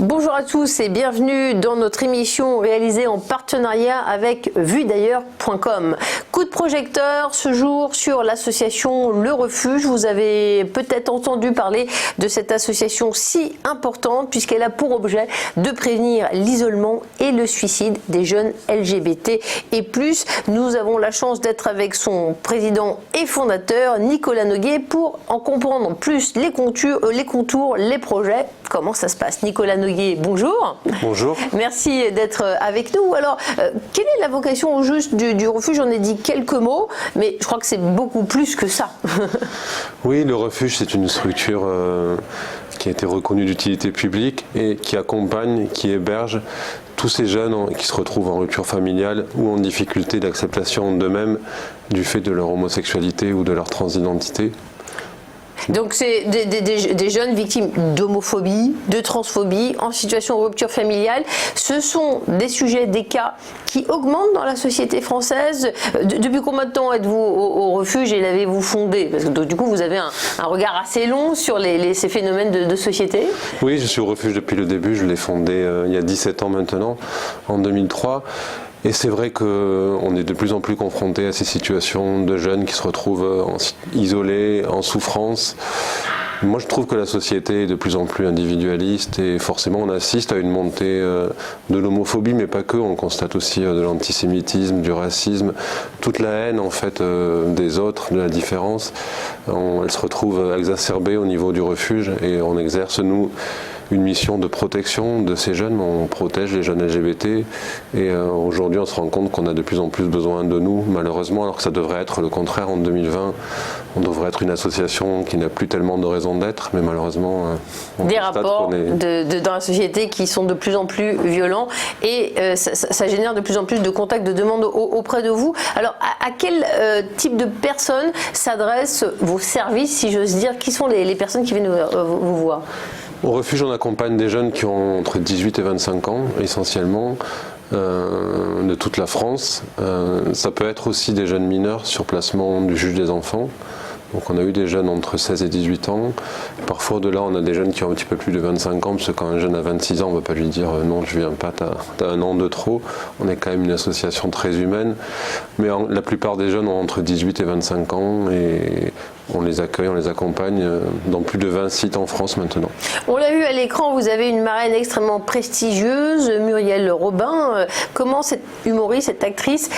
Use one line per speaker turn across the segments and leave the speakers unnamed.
Bonjour à tous et bienvenue dans notre émission réalisée en partenariat avec vuedailleurs.com. Coup de projecteur ce jour sur l'association Le Refuge. Vous avez peut-être entendu parler de cette association si importante puisqu'elle a pour objet de prévenir l'isolement et le suicide des jeunes LGBT. Et plus, nous avons la chance d'être avec son président et fondateur Nicolas Noguet pour en comprendre plus les contours, les projets. Comment ça se passe? Nicolas Noguet, bonjour.
Bonjour.
Merci d'être avec nous. Alors, quelle est la vocation au juste du refuge? J'en ai dit quelques mots, mais je crois que c'est beaucoup plus que ça.
Oui, le refuge, c'est une structure qui a été reconnue d'utilité publique et qui accompagne, qui héberge tous ces jeunes qui se retrouvent en rupture familiale ou en difficulté d'acceptation d'eux-mêmes du fait de leur homosexualité ou de leur transidentité.
Donc c'est des jeunes victimes d'homophobie, de transphobie, en situation de rupture familiale. Ce sont des sujets, des cas qui augmentent dans la société française. Depuis combien de temps êtes-vous au refuge et l'avez-vous fondé? Parce que donc, du coup vous avez un regard assez long sur ces phénomènes de société.
Oui, je suis au refuge depuis le début. Je l'ai fondé il y a 17 ans maintenant, en 2003. Et c'est vrai qu'on est de plus en plus confronté à ces situations de jeunes qui se retrouvent isolés, en souffrance. Moi, je trouve que la société est de plus en plus individualiste et forcément on assiste à une montée de l'homophobie, mais pas que. On constate aussi de l'antisémitisme, du racisme, toute la haine en fait des autres, de la différence. Elle se retrouve exacerbée au niveau du refuge et on exerce, nous, une mission de protection de ces jeunes. On protège les jeunes LGBT et aujourd'hui on se rend compte qu'on a de plus en plus besoin de nous, malheureusement, alors que ça devrait être le contraire. En 2020, on devrait être une association qui n'a plus tellement de raison d'être, mais malheureusement on
des
constate
rapports
qu'on est...
dans la société qui sont de plus en plus violents et ça génère de plus en plus de contacts, de demandes auprès de vous. Alors à quel type de personnes s'adressent vos services, si j'ose dire? Qui sont les personnes qui viennent vous voir?
Au refuge, on accompagne des jeunes qui ont entre 18 et 25 ans, essentiellement, de toute la France. Ça peut être aussi des jeunes mineurs sur placement du juge des enfants. Donc on a eu des jeunes entre 16 et 18 ans. Parfois de là on a des jeunes qui ont un petit peu plus de 25 ans, parce que quand un jeune a 26 ans, on ne va pas lui dire non je viens pas, t'as un an de trop. On est quand même une association très humaine. Mais la plupart des jeunes ont entre 18 et 25 ans et on les accueille, on les accompagne dans plus de 20 sites en France maintenant. On
l'a vu à l'écran, vous avez une marraine extrêmement prestigieuse, Muriel Robin. Comment cette humoriste, cette actrice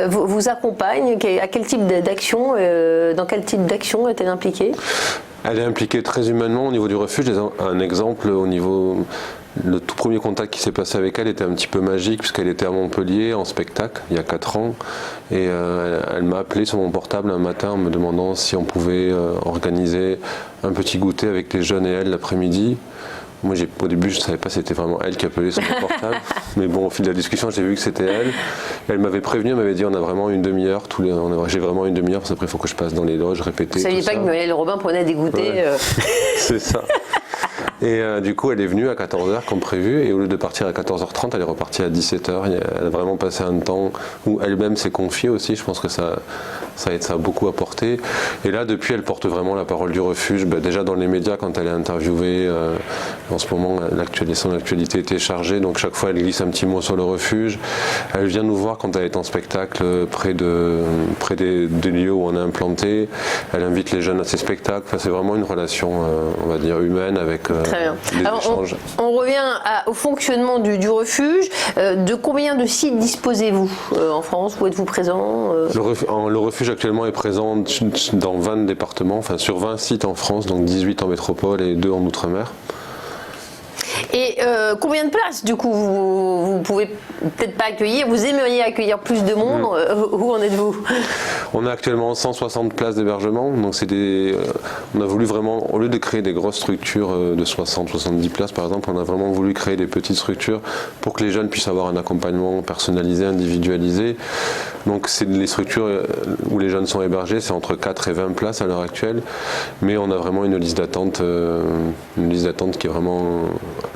vous accompagne? À quel type d'action, dans quel type d'action est-elle impliquée?
Elle est impliquée très humainement au niveau du refuge. Un exemple au niveau... Le tout premier contact qui s'est passé avec elle était un petit peu magique puisqu'elle était à Montpellier en spectacle il y a 4 ans et elle m'a appelé sur mon portable un matin en me demandant si on pouvait organiser un petit goûter avec les jeunes et elle l'après-midi. Moi au début je ne savais pas si c'était vraiment elle qui appelait sur mon portable, mais bon au fil de la discussion j'ai vu que c'était elle. Elle m'avait prévenu, elle m'avait dit on a vraiment une demi-heure, j'ai vraiment une demi-heure parce qu'après il faut que je passe dans les loges, répéter.
Vous ne saviez pas que Muriel Robin prenait des goûters
ouais. C'est ça. Et du coup, elle est venue à 14h comme prévu, et au lieu de partir à 14h30, elle est repartie à 17h. Elle a vraiment passé un temps où elle-même s'est confiée aussi. Je pense que ça a beaucoup apporté. Et là, depuis, elle porte vraiment la parole du refuge. Déjà dans les médias, quand elle est interviewée, en ce moment, son actualité était chargée, donc chaque fois, elle glisse un petit mot sur le refuge. Elle vient nous voir quand elle est en spectacle près des lieux où on est implanté. Elle invite les jeunes à ses spectacles. Enfin, c'est vraiment une relation, on va dire, humaine avec...
Très bien. Alors, on revient au fonctionnement du refuge. De combien de sites disposez-vous en France? Où êtes-vous présent?
Le refuge actuellement est présent dans 20 départements, enfin sur 20 sites en France, donc 18 en métropole et 2 en outre-mer.
Et combien de places du coup vous pouvez peut-être pas accueillir? Vous aimeriez accueillir plus de monde? Où en êtes-vous?
On a actuellement 160 places d'hébergement, donc on a voulu vraiment, au lieu de créer des grosses structures de 60-70 places par exemple, on a vraiment voulu créer des petites structures pour que les jeunes puissent avoir un accompagnement personnalisé, individualisé. Donc c'est les structures où les jeunes sont hébergés, c'est entre 4 et 20 places à l'heure actuelle, mais on a vraiment une liste d'attente qui est vraiment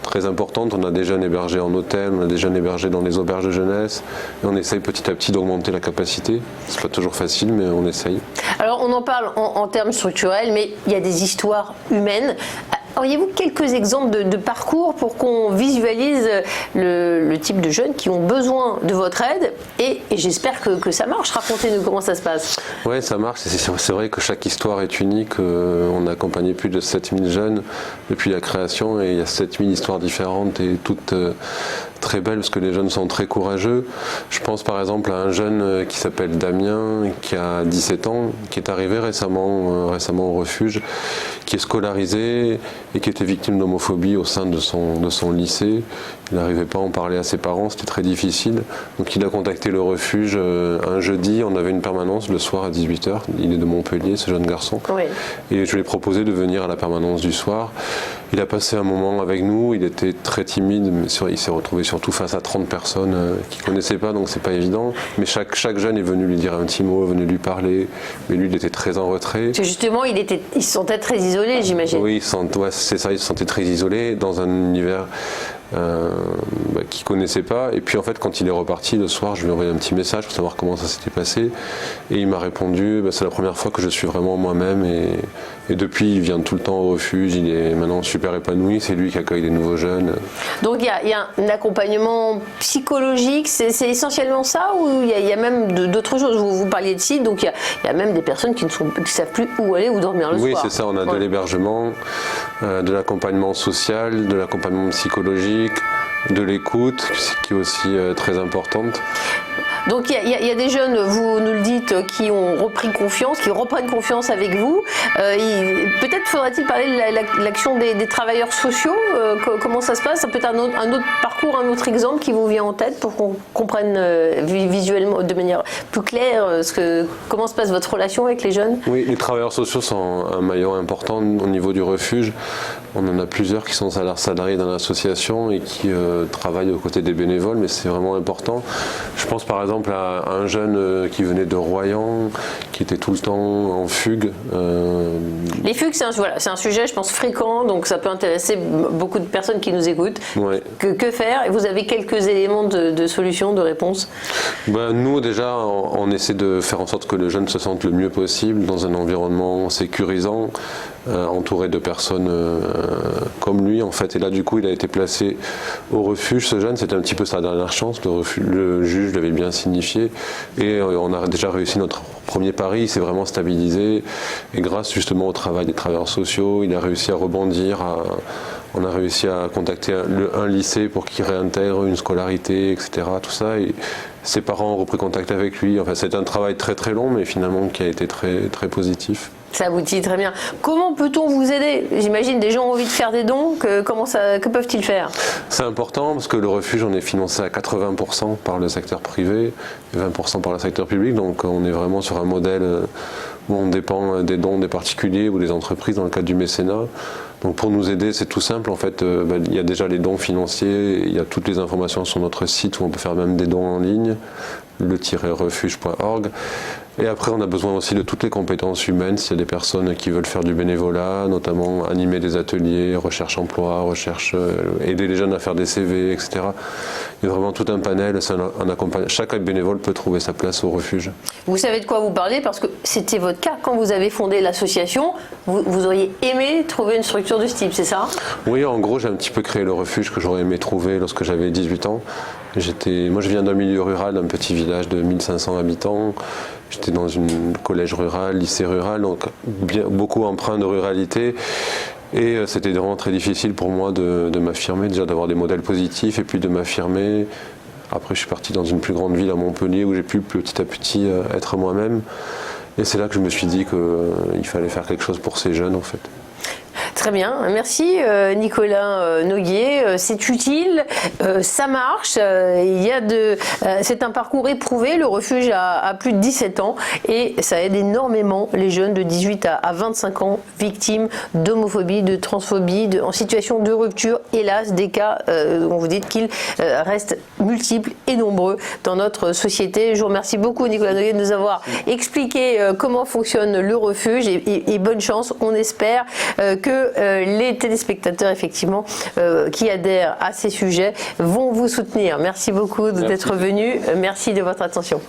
très importante. On a des jeunes hébergés en hôtel, on a des jeunes hébergés dans les auberges de jeunesse, et on essaye petit à petit d'augmenter la capacité. C'est pas toujours facile, mais on essaye.
Alors on en parle en termes structurels, mais il y a des histoires humaines. Auriez-vous quelques exemples de parcours pour qu'on visualise le type de jeunes qui ont besoin de votre aide et j'espère que ça marche. Racontez-nous comment ça se passe.
Oui, ça marche. C'est vrai que chaque histoire est unique. On a accompagné plus de 7000 jeunes depuis la création et il y a 7000 histoires différentes et toutes très belles parce que les jeunes sont très courageux. Je pense par exemple à un jeune qui s'appelle Damien, qui a 17 ans, qui est arrivé récemment au refuge, qui est scolarisé et qui était victime d'homophobie au sein de son lycée. Il n'arrivait pas à en parler à ses parents, c'était très difficile. Donc il a contacté le refuge un jeudi, on avait une permanence le soir à 18h. Il est de Montpellier, ce jeune garçon.
Oui.
Et je lui ai proposé de venir à la permanence du soir. Il a passé un moment avec nous, il était très timide, mais il s'est retrouvé surtout face à 30 personnes qu'il ne connaissait pas, donc c'est pas évident. Mais chaque jeune est venu lui dire un petit mot, venu lui parler, mais lui il était très en retrait.
Parce que justement, il se sentait très isolé, j'imagine.
Oui, c'est ça, il se sentait très isolé dans un univers qu'il ne connaissait pas. Et puis en fait, quand il est reparti le soir, je lui ai envoyé un petit message pour savoir comment ça s'était passé. Et il m'a répondu, c'est la première fois que je suis vraiment moi-même. Et depuis, il vient tout le temps au refuge. Il est maintenant super épanoui. C'est lui qui accueille les nouveaux jeunes.
Donc il y a un accompagnement psychologique. C'est essentiellement ça ou il y a même d'autres choses? Vous parliez de sites, donc il y a même des personnes qui ne savent plus où aller ou dormir le soir.
Oui, c'est ça. On a de l'hébergement, de l'accompagnement social, de l'accompagnement psychologique, de l'écoute, qui est aussi très importante.
Donc il y a des jeunes, vous nous le dites, qui ont repris confiance, qui reprennent confiance avec vous. Peut-être faudra-t-il parler de l'action des travailleurs sociaux. Comment ça se passe? Ça peut être un autre parcours, un autre exemple qui vous vient en tête pour qu'on comprenne visuellement, de manière plus claire, comment se passe votre relation avec les jeunes?
Oui, les travailleurs sociaux sont un maillon important au niveau du refuge. On en a plusieurs qui sont salariés dans l'association et qui travaillent aux côtés des bénévoles, mais c'est vraiment important. Je pense par exemple à un jeune qui venait de Royan, qui était tout le temps en fugue.
Les fugues, c'est un sujet, je pense, fréquent, donc ça peut intéresser beaucoup de personnes qui nous écoutent.
Ouais.
Que faire? Et vous avez quelques éléments de solutions, de réponses?
Nous, déjà, on essaie de faire en sorte que le jeune se sente le mieux possible dans un environnement sécurisant, entouré de personnes comme lui, en fait. Et là, du coup, il a été placé au refuge. Ce jeune, c'était un petit peu sa dernière chance. Le juge l'avait bien signifié. Et on a déjà réussi notre premier pari. Il s'est vraiment stabilisé. Et grâce justement au travail des travailleurs sociaux, il a réussi à rebondir. On a réussi à contacter un lycée pour qu'il réintègre une scolarité, etc. Tout ça. Et ses parents ont repris contact avec lui. Enfin, c'est un travail très très long, mais finalement qui a été très, très positif.
Ça aboutit très bien. Comment peut-on vous aider? J'imagine des gens ont envie de faire des dons. Que peuvent-ils faire? C'est
important parce que le refuge, on est financé à 80% par le secteur privé et 20% par le secteur public. Donc on est vraiment sur un modèle où on dépend des dons des particuliers ou des entreprises dans le cadre du mécénat. Donc pour nous aider, c'est tout simple. En fait, il y a déjà les dons financiers, il y a toutes les informations sur notre site où on peut faire même des dons en ligne, le-refuge.org. Et après, on a besoin aussi de toutes les compétences humaines. S'il y a des personnes qui veulent faire du bénévolat, notamment animer des ateliers, recherche emploi, aider les jeunes à faire des CV, etc. Il y a vraiment tout un panel. Chaque bénévole peut trouver sa place au refuge.
Vous savez de quoi vous parlez parce que c'était votre cas. Quand vous avez fondé l'association, vous auriez aimé trouver une structure de ce type, c'est ça? Oui, en gros, j'ai un petit peu créé le refuge que j'aurais aimé trouver lorsque j'avais 18 ans.
Moi, je viens d'un milieu rural, d'un petit village de 1500 habitants. J'étais dans un collège rural, lycée rural, donc beaucoup empreint de ruralité. Et c'était vraiment très difficile pour moi de m'affirmer, déjà d'avoir des modèles positifs et puis de m'affirmer. Après, je suis parti dans une plus grande ville à Montpellier où j'ai pu petit à petit être moi-même. Et c'est là que je me suis dit qu'il fallait faire quelque chose pour ces jeunes, en fait.
Très bien, merci Nicolas Noguier, c'est utile, ça marche, c'est un parcours éprouvé, le refuge a plus de 17 ans et ça aide énormément les jeunes de 18 à 25 ans victimes d'homophobie, de transphobie, en situation de rupture, hélas des cas, on vous dit qu'ils restent multiples et nombreux dans notre société. Je vous remercie beaucoup Nicolas Noguier de nous avoir expliqué comment fonctionne le refuge et bonne chance, on espère que les téléspectateurs effectivement qui adhèrent à ces sujets vont vous soutenir. Merci beaucoup d'être venu. Merci de votre attention.